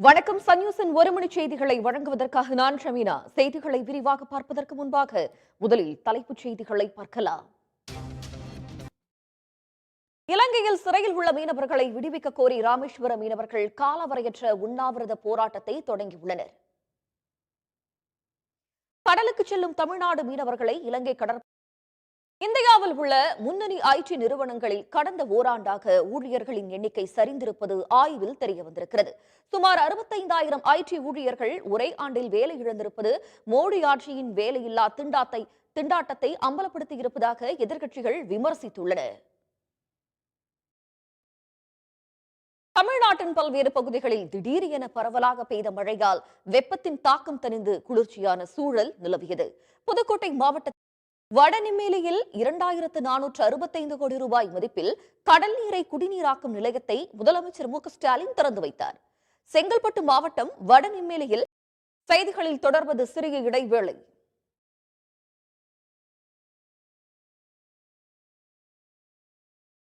வணக்கம். சன் நியூஸின் ஒரு மணி செய்திகளை வழங்குவதற்காக நான் ஷமீனா. செய்திகளை விரிவாக பார்ப்பதற்கு முன்பாக முதலில் தலைப்புச் செய்திகளை பார்க்கலாம். இலங்கையில் சிறையில் உள்ள மீனவர்களை விடுவிக்க கோரி ராமேஸ்வர மீனவர்கள் காலவரையற்ற உண்ணாவிரத போராட்டத்தை தொடங்கியுள்ளனர். கடலுக்கு செல்லும் தமிழ்நாடு மீனவர்களை இலங்கை இந்தியாவில் உள்ள முன்னணி ஐடி நிறுவனங்களில் கடந்த ஓராண்டாக ஊழியர்களின் எண்ணிக்கை சரிந்திருப்பது ஆய்வில் தெரியவந்திருக்கிறது. சுமார் 65,000 ஐடி ஊழியர்கள் ஒரே ஆண்டில் வேலை இழந்திருப்பது மோடி ஆட்சியின் வேலையில்லா திண்டாட்டத்தை அம்பலப்படுத்தியிருப்பதாக எதிர்க்கட்சிகள் விமர்சித்துள்ளன. தமிழ்நாட்டின் பல்வேறு பகுதிகளில் திடீர் என பரவலாக பெய்த மழையால் வெப்பத்தின் தாக்கம் தணிந்து குளிர்ச்சியான சூழல் நிலவியது. புதுக்கோட்டை மாவட்டத்தில் வடநெம்மேலியில் 2,465 கோடி ரூபாய் மதிப்பில் கடல் நீரை குடிநீராக்கும் நிலையத்தை முதலமைச்சர் மு.க.ஸ்டாலின் திறந்து வைத்தார். செங்கல்பட்டு மாவட்டம் வடநெம்மேலியில் செய்திகளில் தொடர்வது சிறிய இடைவேளை.